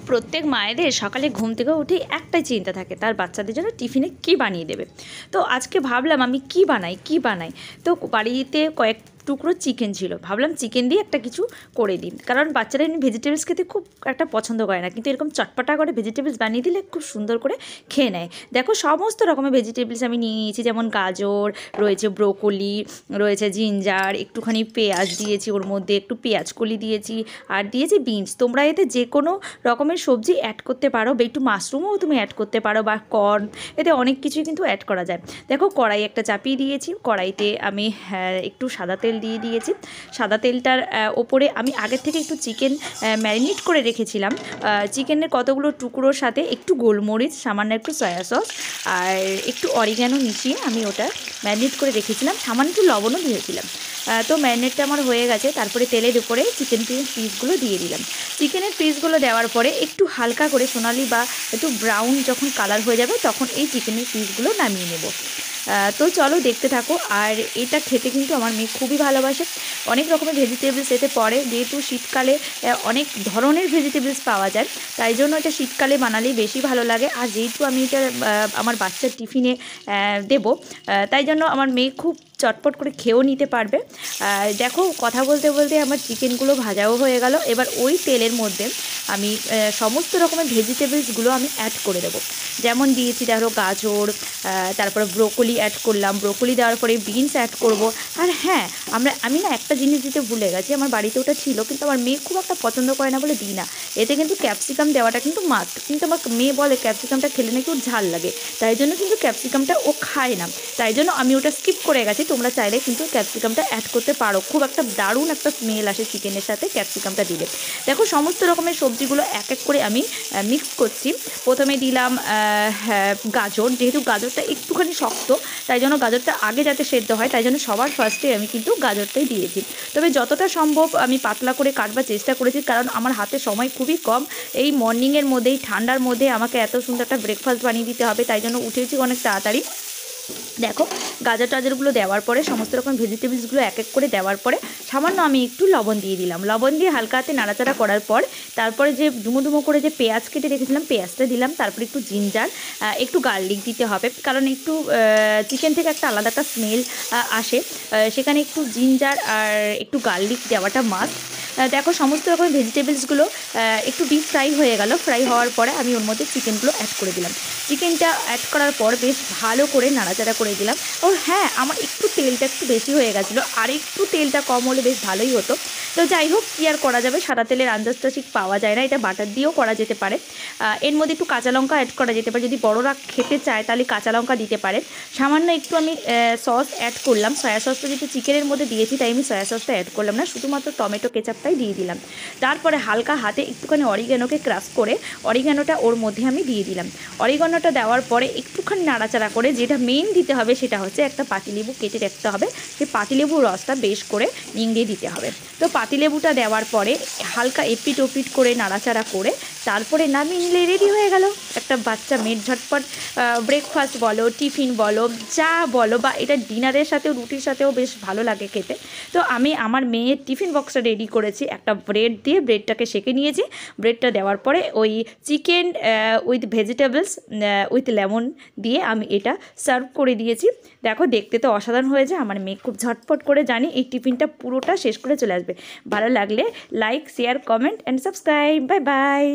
প্রত্যেক মায়েদের সকালে ঘুম থেকে উঠেই একটাই চিন্তা থাকে, তার বাচ্চাদের জন্য টিফিনে কী বানিয়ে দেবে। তো আজকে ভাবলাম আমি কী বানাই। তো বাড়িতে কয়েক টুকরো চিকেন ছিল, ভাবলাম চিকেন দিয়ে একটা কিছু করে দিন, কারণ বাচ্চারা এমনি ভেজিটেবলস খেতে খুব একটা পছন্দ করে না, কিন্তু এরকম চটপটা করে ভেজিটেবলস বানিয়ে দিলে খুব সুন্দর করে খেয়ে নেয়। দেখো সমস্ত রকমের ভেজিটেবলস আমি নিয়ে নিয়েছি, যেমন গাজর রয়েছে, ব্রোকলি রয়েছে, জিঞ্জার, একটুখানি পেঁয়াজ দিয়েছি, ওর মধ্যে একটু পেঁয়াজ কলি দিয়েছি, আর দিয়েছি বিনস। তোমরা এতে যে কোনো রকমের সবজি অ্যাড করতে পারো, বা একটু মাশরুমও তুমি অ্যাড করতে পারো, বা কর্ন, এতে অনেক কিছুই কিন্তু অ্যাড করা যায়। দেখো কড়াই একটা চাপিয়ে দিয়েছি, কড়াইতে আমি একটু সাদা তেল দিয়ে দিয়েছি। সাদা তেলটার ওপরে আমি আগের থেকে একটু চিকেন ম্যারিনেট করে রেখেছিলাম, চিকেনের কতগুলো টুকরোর সাথে একটু গোলমরিচ, সামান্য একটু সয়া সস আর একটু অরিগ্যানো মিশিয়ে আমি ওটা ম্যারিনেট করে রেখেছিলাম, সামান্য একটু লবণও দিয়েছিলাম। তো ম্যারিনেটটা আমার হয়ে গেছে, তারপরে তেলের উপরে চিকেন পিসগুলো দিয়ে দিলাম। চিকেনের পিসগুলো দেওয়ার পরে একটু হালকা করে সোনালি বা একটু ব্রাউন যখন কালার হয়ে যাবে, তখন এই চিকেনের পিসগুলো নামিয়ে নেব। তো চলো দেখতে থাকো। আর এটা খেতে কিন্তু আমার মেয়ে খুবই ভালোবাসে। অনেক রকমের ভেজিটেবলস এতে পড়ে, যেহেতু শীতকালে অনেক ধরনের ভেজিটেবলস পাওয়া যায়, তাই জন্য এটা শীতকালে বানালেই বেশি ভালো লাগে। আর যেহেতু আমি এটা আমার বাচ্চার টিফিনে দেবো, তাই জন্য আমার মেয়ে খুব চটপট করে খেয়েও নিতে পারবে। দেখো কথা বলতে বলতে আমার চিকেনগুলো ভাজাও হয়ে গেল। এবার ওই তেলের মধ্যে আমি সমস্ত রকমের ভেজিটেবলসগুলো আমি অ্যাড করে দেবো। যেমন দিয়েছি ধরো গাজর, তারপরে ব্রোকলি অ্যাড করলাম, ব্রোকলি দেওয়ার পরে বিনস অ্যাড করব। আর হ্যাঁ, আমি না একটা জিনিস দিতে ভুলে গেছি, আমার বাড়িতে ওটা ছিল কিন্তু আমার মেয়ে খুব একটা পছন্দ করে না বলে দিই না। এতে কিন্তু ক্যাপসিকাম দেওয়াটা কিন্তু মাস্ট, কিন্তু আমার মেয়ে বলে ক্যাপসিকামটা খেলে নাকি ওর ঝাল লাগে, তাই জন্য কিন্তু ক্যাপসিকামটা ও খায় না, তাই জন্য আমি ওটা স্কিপ করে গেছি। তোমরা চাইলে কিন্তু ক্যাপসিকামটা অ্যাড করতে পারো, খুব একটা দারুণ একটা স্মেল আসে চিকেনের সাথে ক্যাপসিকামটা দিলে। দেখো সমস্ত রকমের সবজিগুলো এক এক করে আমি মিক্স করছি। প্রথমে দিলাম গাজর, যেহেতু গাজরটা একটুখানি শক্ত, তাই জন্য গাজরটা আগে যাতে সেদ্ধ হয়, তাই জন্য সবার ফার্স্টে আমি কিন্তু গাজরটাই দিয়েছি। তবে যতটা সম্ভব আমি পাতলা করে কাটবার চেষ্টা করেছি, কারণ আমার হাতে সময় খুবই কম। এই মর্নিংয়ের মধ্যেই, ঠান্ডার মধ্যে আমাকে এত সুন্দর একটা ব্রেকফাস্ট বানিয়ে দিতে হবে, তাই জন্য উঠেছি অনেক তাড়াতাড়ি। দেখো গাজর টাজরগুলো দেওয়ার পরে, সমস্ত রকম ভেজিটেবলসগুলো এক এক করে দেওয়ার পরে সামান্য আমি একটু লবণ দিয়ে দিলাম। লবণ দিয়ে হালকা হাতে নাড়াচাড়া করার পর তারপরে যে ডুমো ডুমো করে যে পেঁয়াজ কেটে রেখেছিলাম, পেঁয়াজটা দিলাম। তারপরে একটু জিঞ্জার, একটু গার্লিক দিতে হবে, কারণ একটু চিকেন থেকে একটা আলাদা একটা স্মেল আসে, সেখানে একটু জিঞ্জার আর একটু গার্লিক দেওয়াটা মাস্ট। দেখো সমস্ত রকম ভেজিটেবলসগুলো একটু ডিপ ফ্রাই হয়ে গেল। ফ্রাই হওয়ার পরে আমি ওর মধ্যে চিকেনগুলো অ্যাড করে দিলাম। চিকেনটা অ্যাড করার পর বেশ ভালো করে নাড়াচাড়া করে দিলাম। ও হ্যাঁ, আমার একটু তেলটা একটু বেশি হয়ে গেছিলো, আর একটু তেলটা কম হলে বেশ ভালোই হতো। তো যাই হোক, কী আর করা যাবে, সাদা তেলের আন্দাজটা ঠিক পাওয়া যায় না, এটা বাটার দিয়েও করা যেতে পারে। এর মধ্যে একটু কাঁচা লঙ্কা অ্যাড করা যেতে পারে, যদি বড়রা খেতে চায় তাহলে কাঁচা লঙ্কা দিতে পারে। সামান্য একটু আমি সস অ্যাড করলাম, সয়া সসটা যেহেতু চিকেনের মধ্যে দিয়েছি, তাই আমি সয়া সসটা অ্যাড করলাম না, শুধুমাত্র টমেটো কেচাপটাই দিয়ে দিলাম। তারপরে হালকা হাতে একটুখানি অরিগ্যানোকে ক্রাশ করে অরিগ্যানোটা ওর মধ্যে আমি দিয়ে দিলাম। অরিগ্যানোটা দেওয়ার পরে একটুখানি নাড়াচাড়া করে, যেটা মেইন দিতে হবে সেটা হচ্ছে একটা পাতিলেবু কেটে রাখতে হবে, সেই পাতিলেবুর রসটা বেশ করে নিংড়িয়ে দিতে হবে। তো পাতিলেবুটা দেওয়ার পরে হালকা এপিট ওপিট করে নাড়াচাড়া করে তারপরে নামিয়ে নিলে রেডি হয়ে গেল একটা বাচ্চা মেয়ের ঝটপট ব্রেকফাস্ট বলো, টিফিন বলো, যা বলো, বা এটা ডিনারের সাথেও রুটির সাথেও বেশ ভালো লাগে খেতে। তো আমি আমার মেয়ের টিফিন বক্সটা রেডি করেছি, একটা ব্রেড দিয়ে ব্রেডটাকে সেঁকে নিয়েছি। ব্রেডটা দেওয়ার পরে ওই chicken with vegetables with lemon দিয়ে আমি এটা সার্ভ করে দিয়েছি। দেখো দেখতে তো অসাধারণ হয়েছে, আমার মেয়ে খুব ঝটপট করে জানি এই টিফিনটা পুরোটা শেষ করে চলে আসবে। ভালো লাগলে like, share, comment and subscribe. Bye bye.